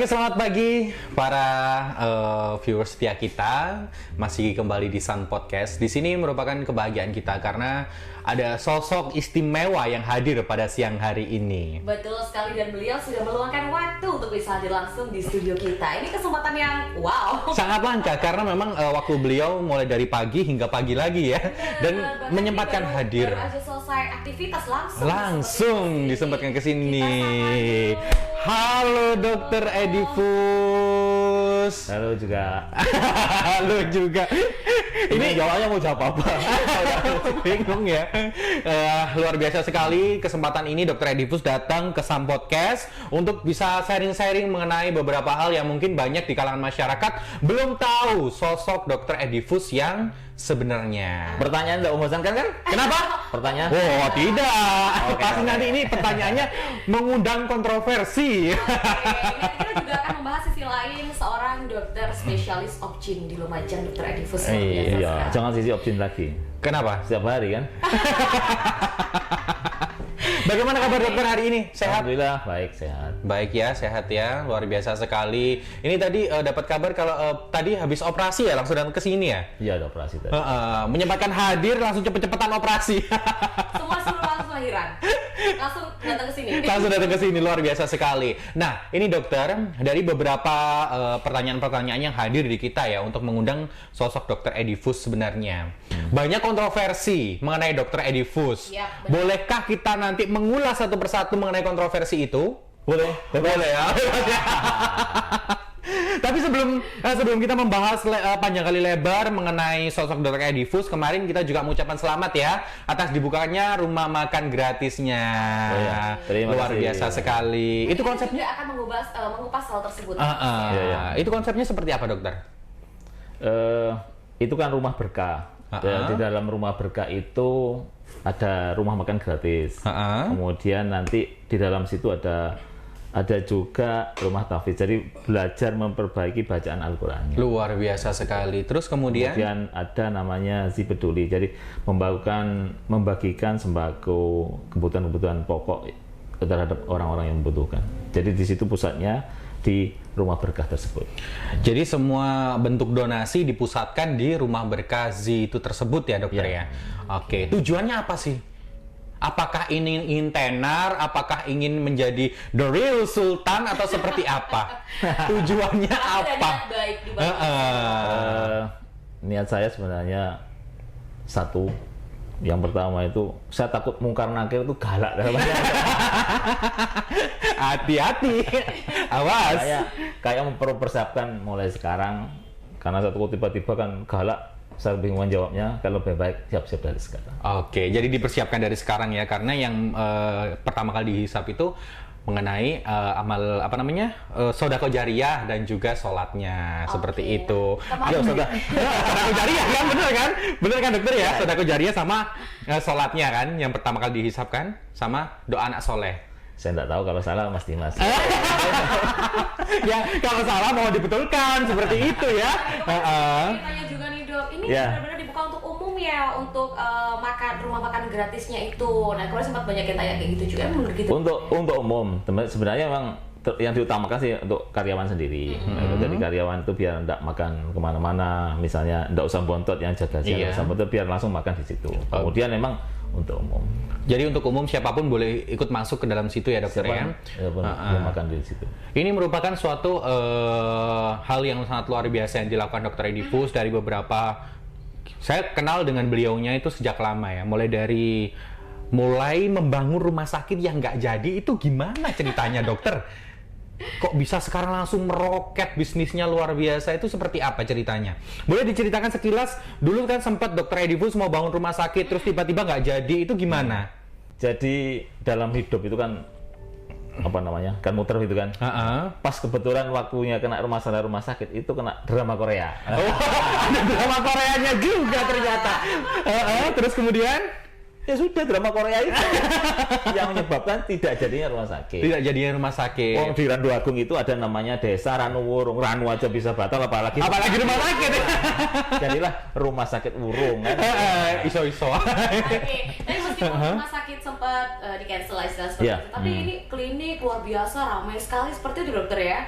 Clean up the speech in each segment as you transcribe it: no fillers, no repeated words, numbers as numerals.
selamat pagi para viewers setia kita. Masih kembali di Sun Podcast. Di sini merupakan kebahagiaan kita karena ada sosok istimewa yang hadir pada siang hari ini. Betul sekali, dan beliau sudah meluangkan waktu untuk bisa hadir langsung di studio kita. Ini kesempatan yang wow. Sangat langka karena memang waktu beliau mulai dari pagi hingga pagi lagi ya. Dan menyempatkan hadir. Baru aja selesai aktivitas langsung disempatkan ke sini. Halo Dokter Edifus. Halo juga. Halo juga. Ini jawabnya mau jawab apa? Bingung ya. Luar biasa sekali kesempatan ini Dokter Edifus datang ke Sun Podcast untuk bisa sharing-sharing mengenai beberapa hal yang mungkin banyak di kalangan masyarakat belum tahu sosok Dokter Edifus yang sebenarnya. Pertanyaan nggak membosankan kan? Kenapa? Pertanyaan? Oh tidak. Oke, Pasti nanti ini pertanyaannya mengundang kontroversi. Kita juga akan membahas sisi lain seorang dokter spesialis opjin di Lumajang, Dokter Edifus. Iya, jangan sisi opsin lagi. Kenapa? Setiap hari kan? Bagaimana kabar dokter hari ini? Sehat? Alhamdulillah, baik, sehat. Baik ya, sehat ya. Luar biasa sekali. Ini tadi dapat kabar kalau tadi habis operasi ya, langsung datang ke sini ya? Iya, ada operasi tadi. Menyempatkan hadir, langsung cepet-cepetan operasi. Semua suruh langsung lahiran. Langsung datang ke sini. Langsung datang ke sini, luar biasa sekali. Nah, ini dokter, dari beberapa pertanyaan-pertanyaan yang hadir di kita ya untuk mengundang sosok Dokter Edifus sebenarnya. Banyak kontroversi mengenai Dokter Edifus. Yap, bolehkah kita nanti mengulas satu persatu mengenai kontroversi itu? Boleh? Boleh ya. Tapi sebelum kita membahas panjang kali lebar mengenai sosok Dokter Edifus, kemarin kita juga mengucapkan selamat ya atas dibukanya rumah makan gratisnya. Oh ya, terima luar kasih. biasa sekali. Itu konsepnya? Kita akan mengupas hal tersebut. Iya. Itu konsepnya seperti apa dokter? Itu kan rumah berkah. Di dalam rumah berkah itu ada rumah makan gratis. Kemudian nanti di dalam situ ada juga rumah tahfidz. Jadi belajar memperbaiki bacaan Al-Qur'an. Luar biasa sekali. Terus kemudian ada namanya Zipeduli. Jadi membagikan sembako, kebutuhan-kebutuhan pokok terhadap orang-orang yang membutuhkan. Jadi di situ pusatnya di rumah berkah tersebut. Jadi semua bentuk donasi dipusatkan di rumah berkah itu tersebut ya dokter ya. Oke. Tujuannya apa sih? Apakah ingin tenar? Apakah ingin menjadi the real sultan atau seperti apa? Tujuannya apa? Niat saya sebenarnya satu. Yang pertama itu saya takut mungkar nakir itu galak. Hati-hati, awas. Kayak mempersiapkan mulai sekarang, karena satu tiba-tiba kan galak, saya bingung jawabnya. Kalau lebih baik siap-siap dari sekarang. Oke, jadi dipersiapkan dari sekarang ya, karena yang pertama kali dihisap itu mengenai amal sodako jariyah dan juga sholatnya seperti itu. Ya, sodako jariyah kan, bener kan dokter ya? Sodako jariyah sama sholatnya kan, yang pertama kali dihisapkan sama doa anak soleh. Saya nggak tahu, kalau salah Mas Dimas. Ya, kalau salah mau dibetulkan seperti itu ya. Tanya juga nih dok, ini benar-benar dibuka untuk umum ya, untuk rumah makan gratisnya itu. Nah, kemarin sempat banyak yang tanya kayak gitu juga, benar gitu. Untuk umum, sebenarnya memang yang diutamakan sih untuk karyawan sendiri. Jadi karyawan itu biar nggak makan kemana-mana, misalnya nggak usah bontot, yang jaga usah bontot, biar langsung makan di situ. Kemudian memang untuk umum. Jadi untuk umum siapapun boleh ikut masuk ke dalam situ ya dokter ya? Boleh makan di situ. Ini merupakan suatu hal yang sangat luar biasa yang dilakukan Dokter Edifus dari beberapa. Saya kenal dengan beliaunya itu sejak lama ya, mulai membangun rumah sakit yang nggak jadi. Itu gimana ceritanya dokter? Kok bisa sekarang langsung meroket bisnisnya luar biasa? Itu seperti apa ceritanya? Boleh diceritakan sekilas? Dulu kan sempat Dokter Edifus mau bangun rumah sakit, terus tiba-tiba nggak jadi. Itu gimana? Jadi dalam hidup itu kan kan muter gitu kan. Pas kebetulan waktunya kena rumah sakit itu kena drama Korea. Ada drama Koreanya juga ternyata. Terus kemudian? Ya sudah, drama Korea itu yang menyebabkan tidak jadinya rumah sakit. Tidak jadinya rumah sakit. Di Randu Agung itu ada namanya desa Ranu Wurung. Ranu aja bisa batal, apalagi rumah sakit. Jadilah rumah sakit Wurung kan. Iso-iso. Oke. Tapi meskipun rumah sakit sempat di cancel istilah seperti itu, tapi ini klinik luar biasa ramai sekali seperti itu dokter ya.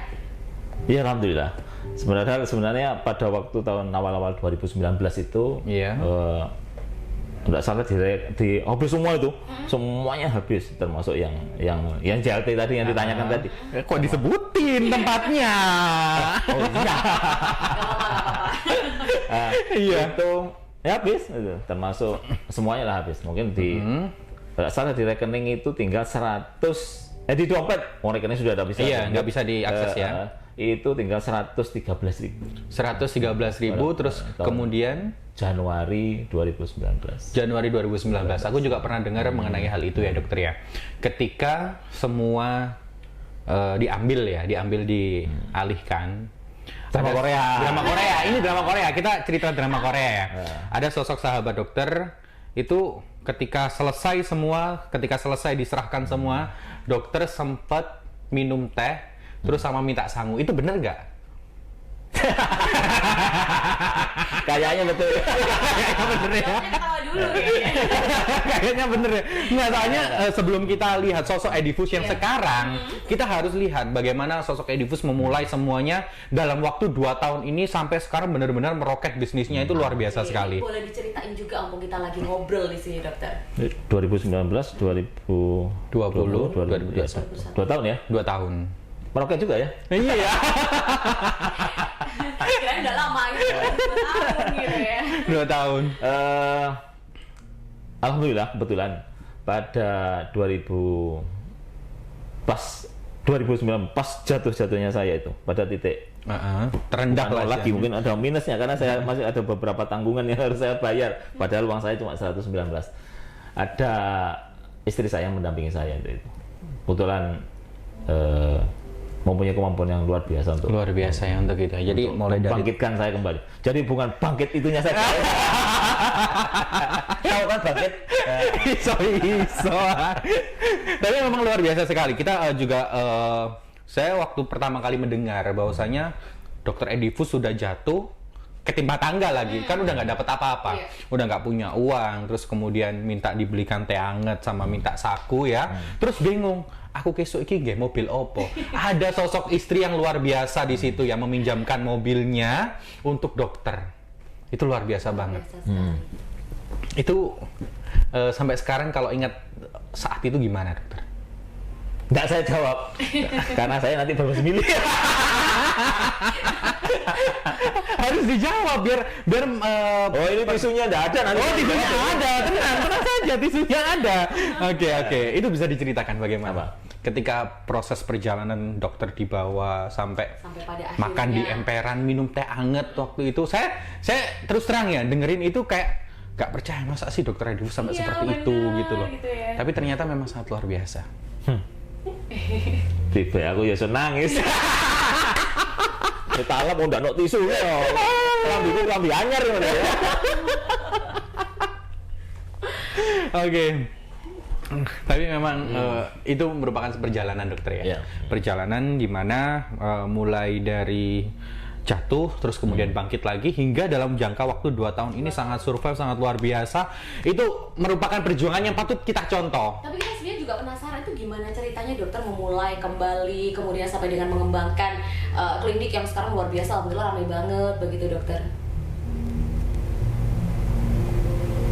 Iya, alhamdulillah. Sebenarnya pada waktu tahun awal-awal 2019 itu, nggak salah di habis semua itu, semuanya habis, termasuk yang JLT tadi yang ditanyakan tadi. Kok disebutin tempatnya? Oh iya. Iya. Itu ya habis, itu. Termasuk semuanya lah habis. Mungkin nggak salah di rekening itu tinggal 100. Di dompet, rekening sudah ada bisa. Iya, nggak bisa diakses ya. Itu tinggal 113.000. 113.000, terus kemudian Januari 2019. Januari 2019. Aku juga pernah dengar mengenai hal itu ya dokter ya. Ketika semua diambil dialihkan. Drama Korea. Ini drama Korea. Kita cerita drama Korea ya. Ada sosok sahabat dokter itu ketika selesai diserahkan semua, dokter sempat minum teh terus sama minta sangu. Itu bener nggak? Kayaknya betul. Kayaknya bener ya. Kayaknya bener ya. Nggak, soalnya sebelum kita lihat sosok Edifus yang sekarang, kita harus lihat bagaimana sosok Edifus memulai semuanya dalam waktu 2 tahun ini sampai sekarang benar-benar meroket bisnisnya itu luar biasa sekali. Boleh diceritain juga mumpung kita lagi ngobrol di sini dokter. 2019, 2020, 2021. 2 tahun ya? 2 tahun. Meroket juga ya? Iya. Kirain udah lama gitu, 2 tahun gitu ya. 2 tahun. Alhamdulillah kebetulan pada 2009 pas jatuhnya saya itu pada titik terendah lagi mungkin ada minusnya karena saya masih ada beberapa tanggungan yang harus saya bayar padahal uang saya cuma 119. Ada istri saya yang mendampingi saya itu. Kebetulan mempunyai kemampuan yang luar biasa untuk itu. Jadi mulai dari bangkitkan saya kembali. Jadi bukan bangkit itunya saya. Tahu kan bangkit? Iso. Tapi memang luar biasa sekali. Kita juga saya waktu pertama kali mendengar bahwasanya Dr. Edifus sudah jatuh ketimpa tangga lagi, kan udah nggak dapat apa-apa, udah nggak punya uang, terus kemudian minta dibelikan teh anget sama minta saku ya, terus bingung, aku kesuk iki nggih mobil opo? Ada sosok istri yang luar biasa di situ yang meminjamkan mobilnya untuk dokter, itu luar biasa banget. Itu sampai sekarang kalau ingat saat itu gimana dokter? Nggak saya jawab, karena saya nanti baru milih. Harus dijawab biar oh ini tisunya nggak ada nanti. Oh tisunya ada, tenang saja tisunya ada. Oke. Itu bisa diceritakan bagaimana? Ketika proses perjalanan dokter dibawa sampai pada makan di emperan, minum teh anget waktu itu, saya terus terang ya dengerin itu kayak nggak percaya masa sih dokter Edifus sampai seperti itu gitu loh. Gitu ya. Tapi ternyata memang sangat luar biasa. Tiba aku ya nangis. Kita alam mau ndak tisu ya. Kelambi anyar ya. Oke. Tapi memang itu merupakan perjalanan dokter ya. Perjalanan di mana mulai dari jatuh terus kemudian bangkit lagi hingga dalam jangka waktu 2 tahun ini sangat survive, sangat luar biasa. Itu merupakan perjuangan yang patut kita contoh. Tapi kita sebenarnya juga penasaran itu gimana ceritanya dokter memulai kembali kemudian sampai dengan mengembangkan klinik yang sekarang luar biasa, alhamdulillah ramai banget begitu dokter.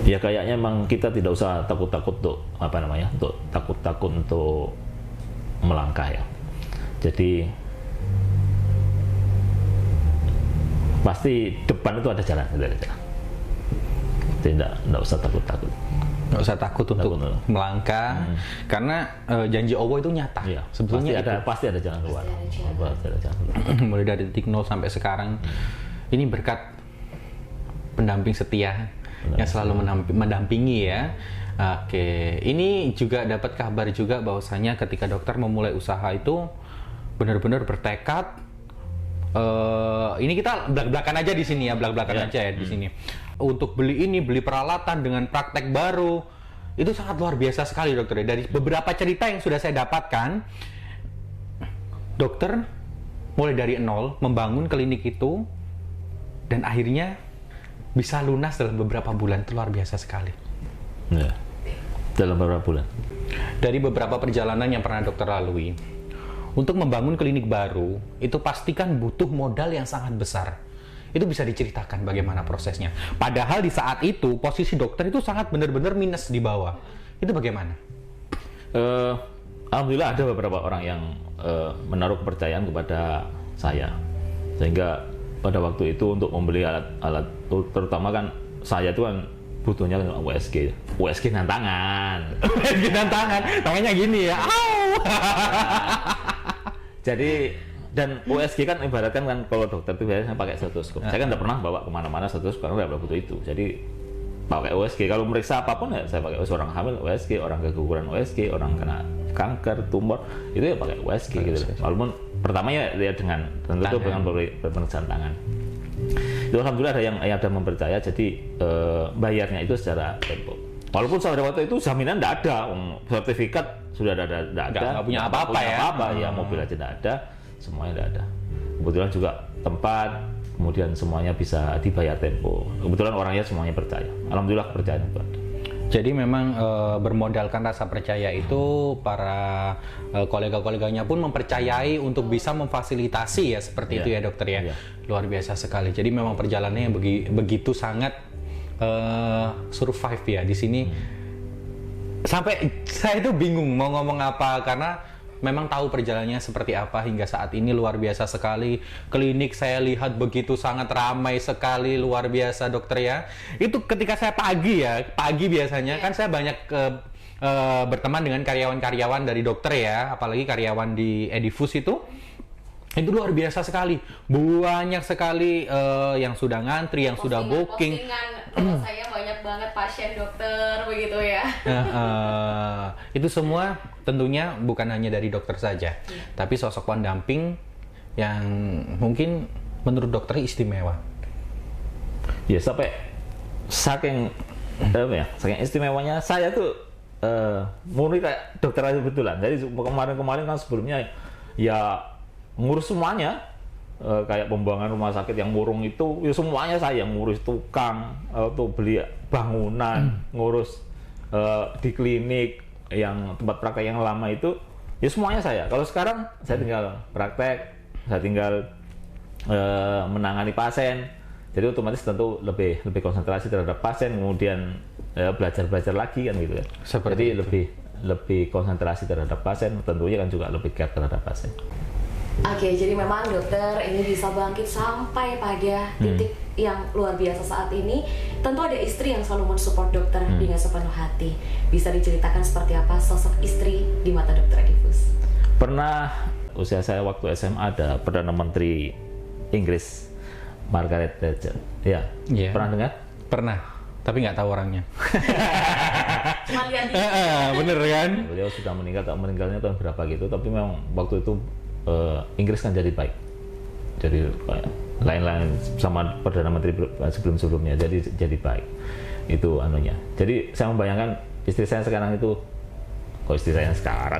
Ya kayaknya emang kita tidak usah takut-takut untuk takut-takut untuk melangkah ya. Jadi pasti depan itu ada jalan. Tidak usah takut-takut. Nggak usah takut untuk melangkah, karena janji Allah itu nyata. Iya, sebetulnya pasti ada jalan keluar. Mulai dari titik 0 sampai sekarang, ini berkat pendamping setia yang selalu mendampingi ya. Oke, ini juga dapat kabar juga bahwasanya ketika dokter memulai usaha itu benar-benar bertekad. Ini kita belak-belakan aja di sini ya, belak-belakan aja ya di sini. Untuk beli peralatan dengan praktek baru, itu sangat luar biasa sekali dokter. Dari beberapa cerita yang sudah saya dapatkan, dokter mulai dari nol membangun klinik itu dan akhirnya bisa lunas dalam beberapa bulan. Itu luar biasa sekali. Ya, dalam beberapa bulan. Dari beberapa perjalanan yang pernah dokter lalui, untuk membangun klinik baru itu pastikan butuh modal yang sangat besar. Itu bisa diceritakan bagaimana prosesnya. Padahal di saat itu posisi dokter itu sangat benar-benar minus di bawah. Itu bagaimana? Alhamdulillah ada beberapa orang yang menaruh kepercayaan kepada saya, sehingga pada waktu itu untuk membeli alat terutama kan saya itu kan butuhnya USG nantangan. USG nantangan, tangannya gini ya. Jadi dan USG kan ibaratkan kan kalau dokter itu biasanya pakai stetoskop. Saya kan tidak pernah bawa kemana-mana stetoskop karena tidak butuh itu. Jadi pakai USG. Kalau meriksa apapun ya saya pakai USG. Orang hamil USG, orang keguguran USG, orang kena kanker, tumor itu ya pakai USG gitu. Walaupun pertamanya ya dengan tentu dengan pemeriksaan tangan. Itu alhamdulillah ada yang ada mempercaya. Jadi bayarnya itu secara tempo. Walaupun pada waktu itu jaminan tidak ada, sertifikat sudah nggak punya apa-apa ya. Mobil aja tidak ada, semuanya tidak ada. Kebetulan juga tempat, kemudian semuanya bisa dibayar tempo. Kebetulan orangnya semuanya percaya. Alhamdulillah kepercayaan itu ada. Jadi memang bermodalkan rasa percaya itu para kolega-koleganya pun mempercayai untuk bisa memfasilitasi ya seperti itu ya dokter ya. Luar biasa sekali. Jadi memang perjalanannya begitu sangat survive ya di sini. Sampai saya itu bingung mau ngomong apa karena memang tahu perjalanannya seperti apa hingga saat ini. Luar biasa sekali. Klinik saya lihat begitu sangat ramai sekali, luar biasa dokter ya. Itu ketika saya pagi biasanya kan saya banyak berteman dengan karyawan-karyawan dari dokter ya, apalagi karyawan di Edifus itu luar biasa sekali. Banyak sekali yang sudah ngantri, yang sudah booking. Saya banyak banget pasien dokter begitu ya. Itu semua tentunya bukan hanya dari dokter saja, tapi sosok pendamping yang mungkin menurut dokter istimewa. Ya sampai saking istimewanya saya tuh murni kayak dokter aja betulan. Jadi kemarin kan sebelumnya ya ngurus semuanya, kayak pembangunan rumah sakit yang murung itu ya semuanya saya ngurus, tukang tuh beli bangunan, ngurus di klinik yang tempat praktek yang lama itu ya semuanya saya. Kalau sekarang saya tinggal praktek, saya tinggal menangani pasien, jadi otomatis tentu lebih konsentrasi terhadap pasien, kemudian belajar lagi kan gitu ya. Jadi lebih konsentrasi terhadap pasien, tentunya kan juga lebih care terhadap pasien. Oke, jadi memang dokter ini bisa bangkit sampai pada titik yang luar biasa saat ini. Tentu ada istri yang selalu mensupport dokter dengan sepenuh hati. Bisa diceritakan seperti apa sosok istri di mata dokter Edifus? Pernah usia saya waktu SMA ada Perdana Menteri Inggris, Margaret Thatcher. Ya, pernah dengar? Pernah, tapi nggak tahu orangnya. Cuma lihat bener kan? Beliau sudah meninggalnya tahun berapa gitu, tapi memang waktu itu Inggris kan jadi baik, jadi lain-lain sama Perdana Menteri sebelum-sebelumnya, jadi baik itu anunya. Jadi saya membayangkan istri saya sekarang itu, kok istri saya sekarang?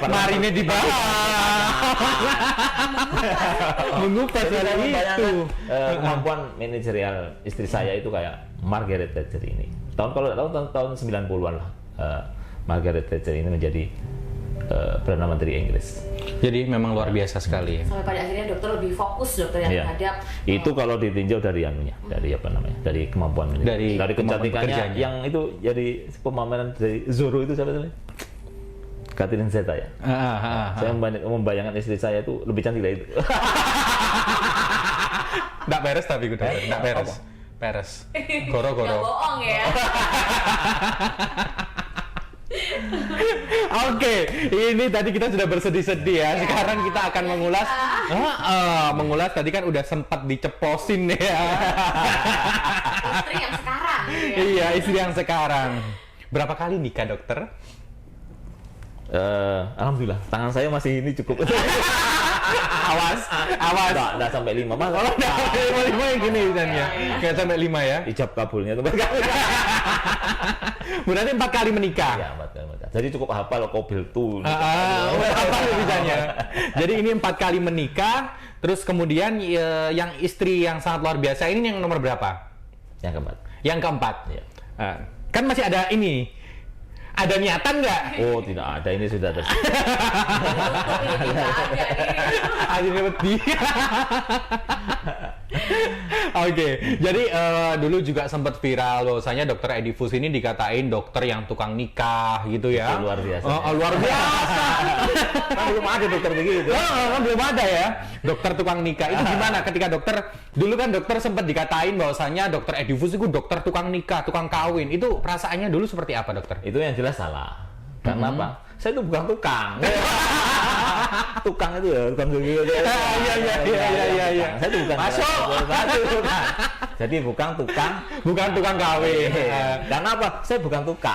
Mari ini dibahas. Mengupas dari itu. Kemampuan manajerial istri saya itu kayak Margaret Thatcher ini. Tahun 90-an lah. Margaret Thatcher ini menjadi Perdana Menteri Inggris. Jadi memang luar biasa sekali. Sampai pada akhirnya dokter lebih fokus yang terhadap itu kalau ditinjau dari anunya, dari apa namanya, dari kemampuan dari kecantikannya yang itu jadi pemameran dari Zorro itu siapa namanya? Catherine Zeta ya. Saya membayangkan istri saya itu lebih cantik dari itu. Nggak beres tapi gue nggak beres. Beres. Goro-goro. Nggak bohong ya. Oke, ini tadi kita sudah bersedih-sedih ya. Sekarang kita akan mengulas. Mengulas tadi kan udah sempat diceposin ya. Istri yang sekarang. Iya, istri yang sekarang. Berapa kali nikah dokter? Alhamdulillah, tangan saya masih ini cukup. Awas. Nggak sampai 5 mas. Kalau nggak sampai 5 yang gini misalnya. Nggak sampai 5 ya. Ijab kabulnya tuh. Berarti 4 kali menikah. Iya, 4 kali menikah. Jadi cukup hafal kobil tuh. Apa misalnya. Jadi ini 4 kali menikah. Terus kemudian yang istri yang sangat luar biasa ini yang nomor berapa? Yang keempat. Yang keempat. Iya. Kan masih ada ini. Ada niatan nggak? Oh, tidak ada, ini sudah ada. Akhirnya wedi. Oke, jadi dulu juga sempat viral bahwasanya dokter Edifus ini dikatain dokter yang tukang nikah gitu ya. Itu luar biasa. Luar biasa. Kan belum ada dokter begitu. Belum ada ya. Dokter tukang nikah. Itu gimana ketika dokter, dulu kan dokter sempat dikatain bahwasanya dokter Edifus itu dokter tukang nikah, tukang kawin. Itu perasaannya dulu seperti apa, dokter? Itu yang jelas salah. Karena apa? Saya itu bukan tukang. Tukang itu ya, tukang gitu. Iya. Saya itu bukan. Masuk. Jadi bukan tukang kawin. Karena apa? Saya bukan tukang.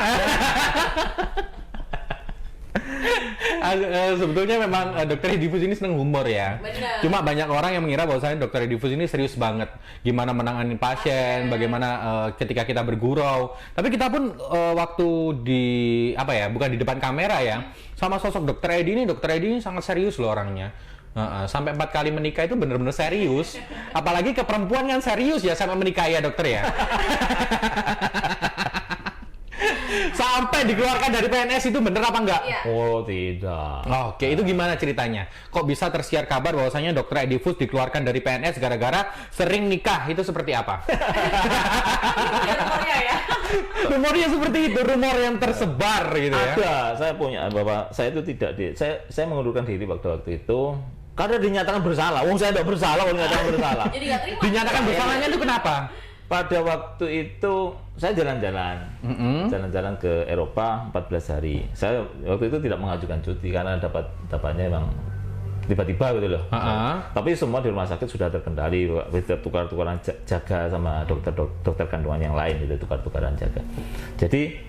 Sebetulnya memang dokter Edifus ini seneng humor ya. Bener. Cuma banyak orang yang mengira bahwasanya dokter Edifus ini serius banget. Gimana menangani pasien, bagaimana ketika kita bergurau. Tapi kita pun waktu di bukan di depan kamera ya, sama sosok dokter Edi ini sangat serius loh orangnya. Sampai 4 kali menikah itu bener-bener serius. Apalagi ke perempuan kan serius ya sampai menikah ya dokter ya. Sampai dikeluarkan dari PNS itu bener apa enggak? Iya. Oh, tidak. Oke, itu gimana ceritanya? Kok bisa tersiar kabar bahwasanya dokter Edifus dikeluarkan dari PNS gara-gara sering nikah? Itu seperti apa? Rumornya ya. Rumornya seperti itu, rumor yang tersebar gitu ya. Ada, saya punya bahwa saya itu tidak saya mengundurkan diri waktu itu karena dinyatakan bersalah. Wong saya tidak bersalah, kalau dinyatakan bersalah. Jadi nggak terima. Dinyatakan bersalahnya itu kenapa? Pada waktu itu saya jalan-jalan ke Eropa 14 hari. Saya waktu itu tidak mengajukan cuti karena dapatnya memang tiba-tiba gitu loh. Tapi semua di rumah sakit sudah terkendali, tukar-tukaran jaga sama dokter kandungan yang lain gitu, tukar-tukaran jaga. Jadi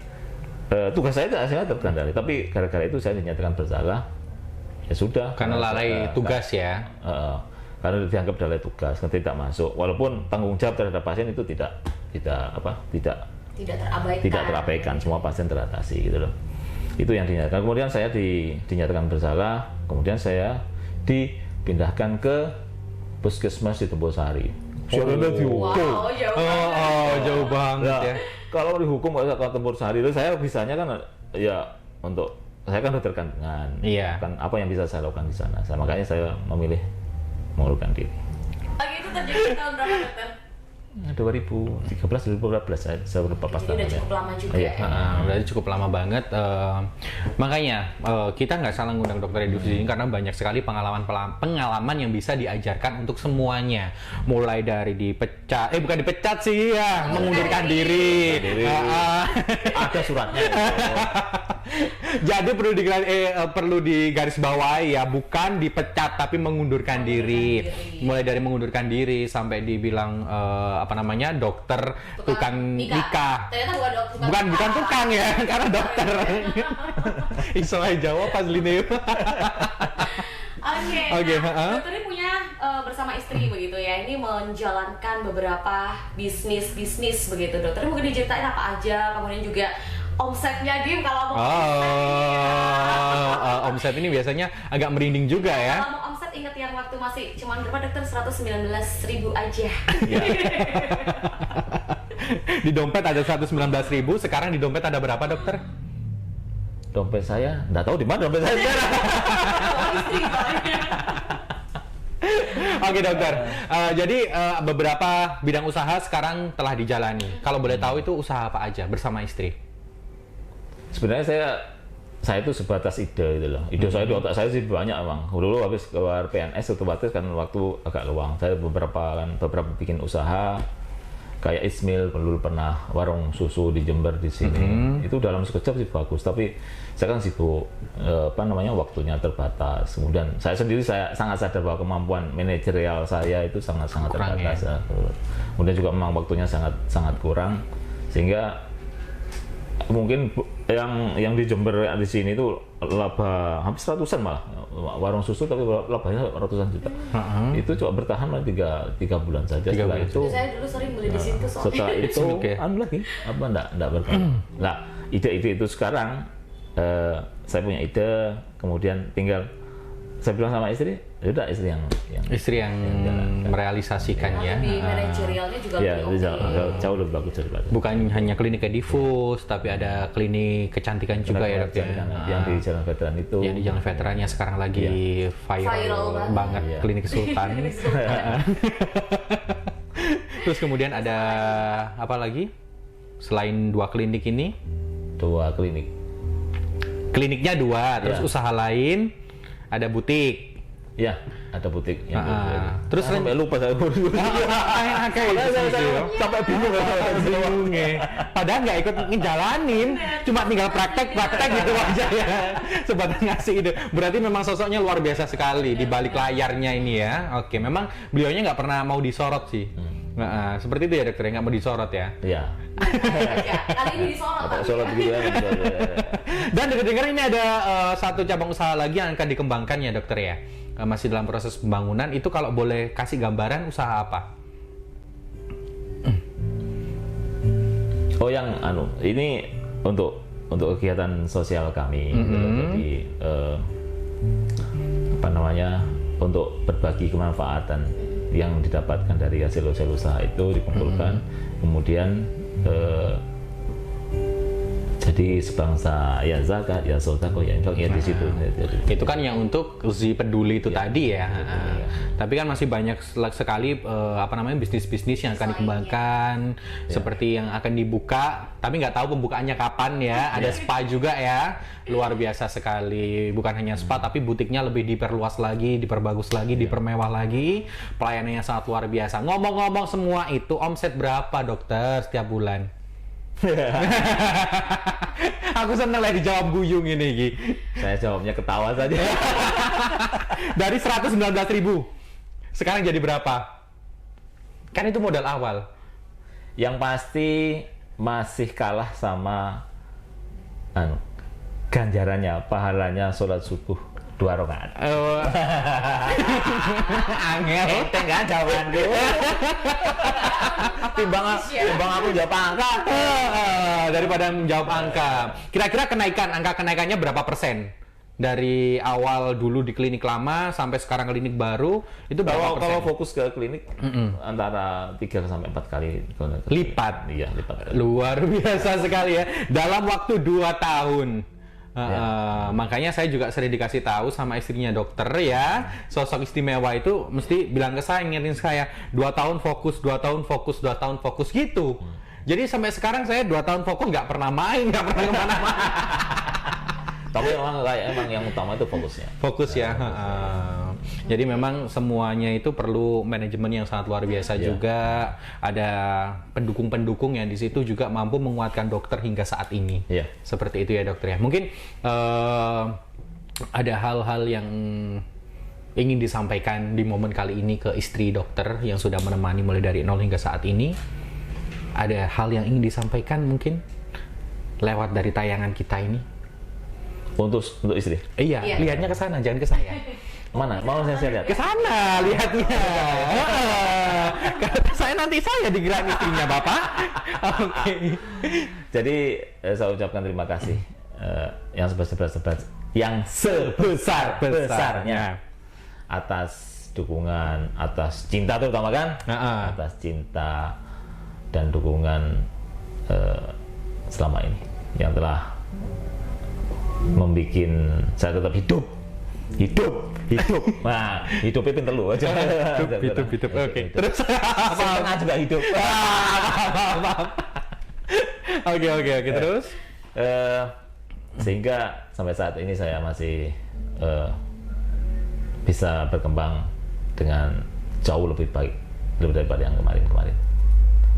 tugas saya hasilnya terkendali, tapi gara-gara itu saya dinyatakan bersalah. Ya sudah. Karena lalai tugas ya. Karena dianggap lalai tugas, tidak masuk. Walaupun tanggung jawab terhadap pasien itu tidak terabaikan, semua pasien teratasi gitu loh. Itu yang dinyatakan. Kemudian saya dinyatakan bersalah, kemudian saya dipindahkan ke puskesmas di Tembosari. Wow, jauh banget ya. Kalau dihukum ke Tembosari itu saya bisanya kan ya untuk saya kan dokter kandungan. Iya. Kan apa yang bisa saya lakukan di sana. Makanya saya memilih mengundurkan diri. Oke, itu terjadi tahun berapa, dokter? 2013 2014 saya lupa pas Jadi udah cukup lama juga ya. Berarti cukup lama banget. Makanya kita nggak salah ngundang dokter Edifus ini karena banyak sekali pengalaman yang bisa diajarkan untuk semuanya. Mulai dari bukan dipecat sih ya, mengundurkan diri. Ada suratnya. Jadi perlu digarisbawahi ya, bukan dipecat tapi mengundurkan diri. Mulai dari mengundurkan diri sampai dibilang dokter tukang nikah. Ternyata bukan tukang ya, karena dokter. Iso aja jawab pas Lineo. Oke. Dokter ini punya bersama istri begitu ya. Ini menjalankan beberapa bisnis begitu, dokter. Mungkin diceritain apa aja, kemudian juga omsetnya kalau mau omset ini biasanya agak merinding juga ya. Kalau mau omset ingat yang waktu masih cuma berapa dokter, 119.000 aja. Di dompet ada 119.000, sekarang di dompet ada berapa dokter? Dompet saya, nggak tahu di mana dompet saya sekarang. Oke dokter, jadi beberapa bidang usaha sekarang telah dijalani. Kalau boleh tahu itu usaha apa aja bersama istri? Sebenarnya saya itu sebatas ide gitu loh. Ide saya di otak saya sih banyak emang. Dulu habis keluar PNS otomatis kan waktu agak luang. Saya beberapa bikin usaha kayak Ismail, dulu pernah warung susu di Jember di sini. Itu dalam sekejap sih bagus, tapi saya kan sibuk waktunya terbatas. Kemudian saya sendiri sangat sadar bahwa kemampuan manajerial saya itu sangat terbatas. Ya. Kemudian juga memang waktunya sangat kurang, sehingga mungkin yang di Jember di sini itu laba hampir 100-an malah warung susu, tapi labanya ratusan juta. Itu coba bertahan lah 3 bulan saja. Setelah itu saya dulu sering beli di situ soalnya. Setelah itu lagi enggak bertahan. Nah, ide itu sekarang saya punya ide, kemudian tinggal saya bilang sama istri, udah istri yang merealisasikan ya. Lebih manajerialnya juga ya, lebih jauh lebih bagus daripada. Bukan hanya klinik Edifus, tapi ada klinik kecantikan juga ya dok ya. Yang di Jalan Veteran itu. Yang di Jalan Veterannya sekarang lagi viral banget klinik Sultan. Terus kemudian ada apa lagi? Selain 2 klinik ini? 2 klinik. Kliniknya 2, terus usaha lain, ada butik. Ya, ada butik. Terus sampai lupa saya. Sampai bingung ya. Padahal nggak ikut ngejalanin, cuma tinggal praktek gitu aja ya. Sebatas ngasih ide. Berarti memang sosoknya luar biasa sekali di balik layarnya ini ya. Oke, memang beliaunya nggak pernah mau disorot sih. Seperti itu ya dokter, nggak mau disorot ya. Iya. Kali ini disorot. Sorot gitu ya. Dan dengar ini ada satu cabang usaha lagi yang akan dikembangkan ya dokter ya. Masih dalam proses pembangunan. Itu kalau boleh kasih gambaran usaha apa? Oh yang ini untuk kegiatan sosial kami. Jadi untuk berbagi kemanfaatan yang didapatkan dari hasil usaha itu dikumpulkan, kemudian jadi sebangsa ya zakat, ya sedekah, ya infak, ya di situ. Itu kan yang untuk si peduli itu tadi ya. Tapi kan masih banyak sekali bisnis-bisnis yang akan dikembangkan, seperti yang akan dibuka, tapi nggak tahu pembukaannya kapan ya. Ada spa juga ya, luar biasa sekali. Bukan hanya spa, tapi butiknya lebih diperluas lagi, diperbagus lagi, dipermewah lagi. Pelayanannya sangat luar biasa. Ngomong-ngomong semua itu, omset berapa dokter setiap bulan? Aku seneng lah dijawab guyung ini Gi. Saya jawabnya ketawa saja. Dari 119.000 sekarang jadi berapa? Kan itu modal awal. Yang pasti masih kalah sama ganjarannya, pahalanya sholat subuh 2 rakaat. Angel. Enteng kan jawabanku. Timbang aku jawab angka. Daripada menjawab angka. Kira-kira angka kenaikannya berapa persen? Dari awal dulu di klinik lama sampai sekarang klinik baru, itu berapa persen? Kalau fokus ke klinik, antara 3 sampai 4 kali lipat. Iya, lipat. Luar biasa sekali ya. Dalam waktu 2 tahun. Makanya saya juga sering dikasih tahu sama istrinya dokter ya, sosok istimewa itu mesti bilang ke saya, ngingetin saya 2 tahun fokus, 2 tahun fokus, 2 tahun fokus gitu. Jadi sampai sekarang saya 2 tahun fokus, nggak pernah main, nggak pernah kemana-mana. Tapi emang yang utama itu fokusnya. Fokus ya. Jadi memang semuanya itu perlu manajemen yang sangat luar biasa juga. Ada pendukung-pendukung yang di situ juga mampu menguatkan dokter hingga saat ini. Seperti itu ya dokter ya. Mungkin ada hal-hal yang ingin disampaikan di momen kali ini ke istri dokter yang sudah menemani mulai dari nol hingga saat ini. Ada hal yang ingin disampaikan mungkin lewat dari tayangan kita ini. Untuk istri? Iya, lihatnya ke sana, jangan ke saya. Mana? Mau saya lihat? Ke sana, lihatnya. Saya nanti digerak istrinya, Bapak. Oke. Jadi saya ucapkan terima kasih yang sebesar-besarnya atas dukungan, atas cinta terutama kan? Atas cinta dan dukungan selama ini yang telah membuat saya tetap hidup. Nah, hidupnya pinter lu aja. Hidup. Oke. Terus setengah juga hidup. Oke. Terus sehingga sampai saat ini saya masih bisa berkembang dengan jauh lebih baik daripada yang kemarin.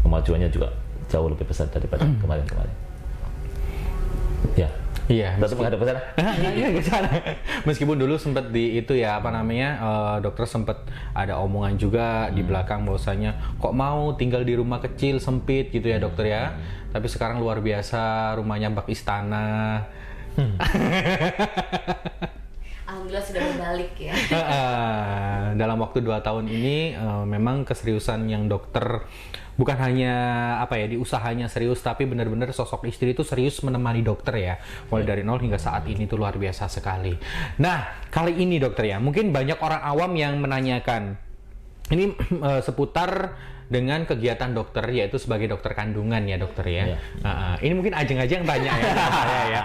Kemajuannya juga jauh lebih besar daripada kemarin. Ya. Iya, tetap menghadap ke sana. Meskipun dulu sempat dokter sempat ada omongan juga di belakang bahwasanya kok mau tinggal di rumah kecil sempit gitu ya dokter ya. Tapi sekarang luar biasa, rumahnya bak istana. Alhamdulillah sudah berbalik ya. Dalam waktu 2 tahun ini memang keseriusan yang dokter bukan hanya di usahanya serius, tapi benar-benar sosok istri itu serius menemani dokter ya, mulai dari nol hingga saat ini itu luar biasa sekali. Nah, kali ini dokter ya, mungkin banyak orang awam yang menanyakan ini seputar dengan kegiatan dokter, yaitu sebagai dokter kandungan ya dokter ya. Ini mungkin ajeng-ajeng tanya ya. Ya.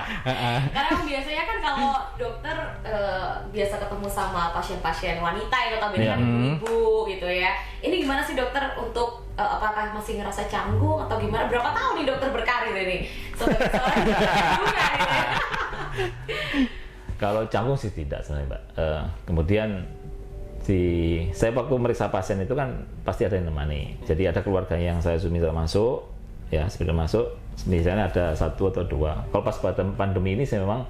Karena biasanya kan kalau dokter biasa ketemu sama pasien-pasien wanita yang notabene kan ibu-ibu gitu ya. Ini gimana sih dokter untuk apakah masih ngerasa canggung atau gimana? Berapa tahun nih dokter berkarir ini sebagai seorang dokter kandungan ini? Kalau canggung sih tidak sebenarnya, Mbak. Kemudian saya waktu meriksa pasien itu kan pasti ada yang nemani. Jadi ada keluarga yang saya minta masuk, ya sebelum masuk, misalnya ada 1 atau 2. Kalau pas pandemi ini saya memang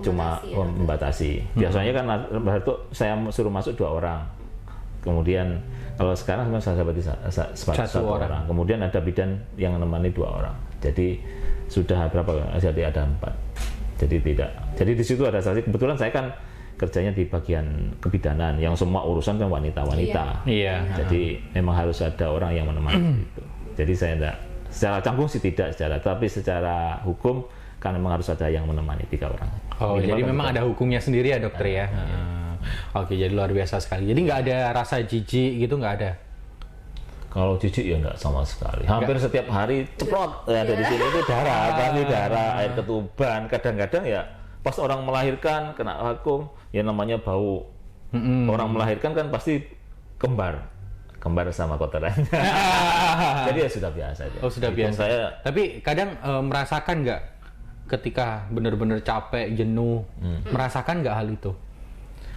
cuma membatasi. Biasanya kan itu saya suruh masuk 2 orang. Kemudian kalau sekarang saya dapati 1 orang. Kemudian ada bidan yang nemani 2 orang. Jadi sudah berapa? Jadi ada 4. Jadi tidak. Jadi di situ ada saksi. Kebetulan saya kan kerjanya di bagian kebidanan, yang semua urusan kan wanita-wanita. Iya. Jadi memang harus ada orang yang menemani itu. Jadi saya tidak, secara canggung sih tidak tapi secara hukum kan memang harus ada yang menemani 3 orang. Oh, jadi memang ada hukumnya sendiri ya dokter ya. Oke, jadi luar biasa sekali. Jadi nggak ada rasa jijik gitu, nggak ada? Kalau jijik ya nggak sama sekali. Hampir setiap hari ceplok ya dari sini itu darah, air ketuban. Kadang-kadang ya pas orang melahirkan kena vakum, ya namanya bau. Orang melahirkan kan pasti kembar sama kotorannya. Jadi ya sudah biasa aja. Oh, sudah biasa. Tapi kadang merasakan nggak ketika benar-benar capek, jenuh, merasakan nggak hal itu?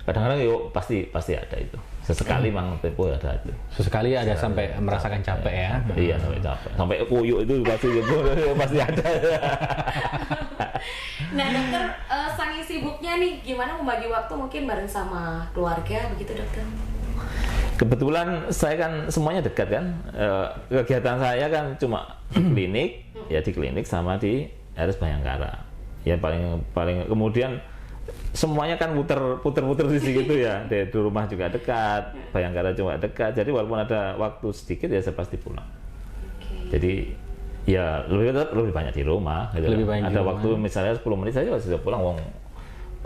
Kadang-kadang yuk pasti ada itu. Sesekali memang tempo ada itu. Sesekali ada sampai merasakan capek ya. Iya, sampai capek. Sampai kuyuk itu pasti ada. Nah dokter, saking sibuknya nih, gimana membagi waktu mungkin bareng sama keluarga begitu dokter? Kebetulan saya kan semuanya dekat kan. Kegiatan saya kan cuma di klinik sama di RS Bayangkara. Ya paling kemudian semuanya kan puter-puter di situ ya. Di rumah juga dekat, Bayangkara cuma dekat. Jadi walaupun ada waktu sedikit ya saya pasti pulang. Jadi ya lebih banyak di rumah gitu. Ada waktu misalnya 10 menit saja sudah pulang,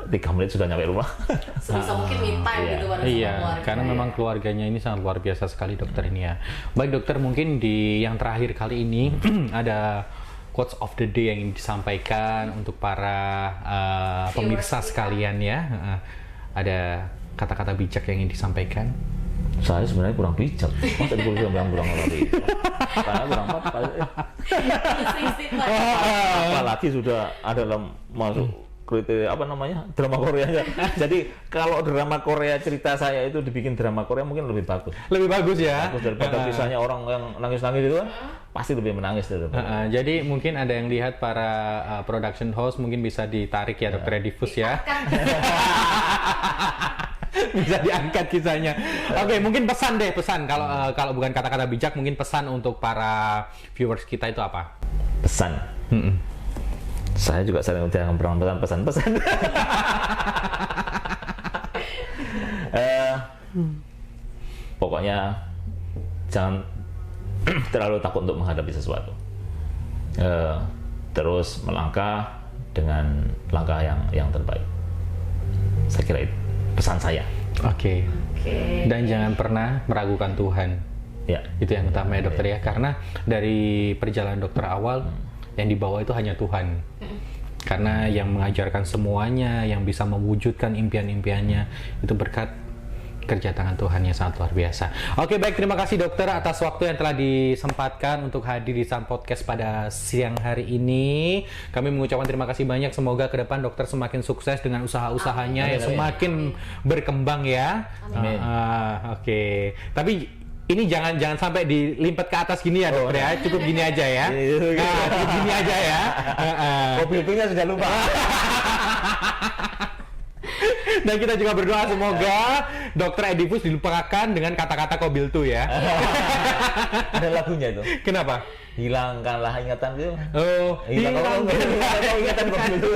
3 menit sudah nyampe rumah. Sebisa mungkin me time gitu bareng sama keluarga. Karena memang keluarganya ini sangat luar biasa sekali dokter ini ya. Baik dokter, mungkin di yang terakhir kali ini ada quotes of the day yang ingin disampaikan untuk para pemirsa sekalian ya. Ada kata-kata bijak yang ingin disampaikan? Saya sebenarnya kurang bijak. Masa dikuliah yang kurang lebih. Saya kurang apa? Apalagi sudah ada dalam masuk kriteria drama Korea. Jadi kalau drama Korea cerita saya itu dibikin drama Korea mungkin lebih bagus. Lebih bagus ya. Bagus daripada misalnya orang yang nangis-nangis itu kan pasti lebih menangis daripada. Jadi mungkin ada yang lihat para production host mungkin bisa ditarik ya dokter Edifus ya. Bisa diangkat kisahnya. Oke, mungkin pesan kalau bukan kata-kata bijak, mungkin pesan untuk para viewers kita itu apa? Pesan. Saya juga sering pernah pesan-pesan. Pokoknya jangan terlalu takut untuk menghadapi sesuatu. Terus melangkah dengan langkah yang terbaik. Saya kira itu pesan saya. Oke. Dan jangan pernah meragukan Tuhan. Ya. Itu yang utama ya dokter ya. Karena dari perjalanan dokter awal yang dibawa itu hanya Tuhan. Karena yang mengajarkan semuanya, yang bisa mewujudkan impian-impiannya itu berkat kerja tangan Tuhan yang sangat luar biasa. Oke, baik, terima kasih dokter atas waktu yang telah disempatkan untuk hadir di Sun Podcast pada siang hari ini. Kami mengucapkan terima kasih banyak. Semoga ke depan dokter semakin sukses dengan usaha-usahanya yang semakin berkembang ya. Oke. Tapi ini jangan sampai dilimpet ke atas gini ya dokter ya. Cukup gini aja ya. Cukup gini aja ya. Kopi-kopinya sudah lupa. Dan kita juga berdoa semoga Dr. Edifus dilupakan dengan kata-kata Kobiltu ya. Ada lagunya itu. Kenapa? Hilangkanlah ingatan itu. Oh, hilangkanlah ingatan Kobiltu.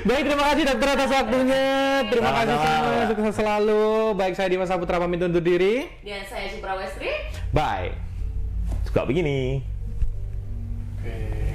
Baik, terima kasih dokter atas waktunya. Terima kasih semua, sukses selalu. Baik, saya Dimas Saputra pamit undur diri. Dan saya Cipra Westri. Bye. juga begini. Oke.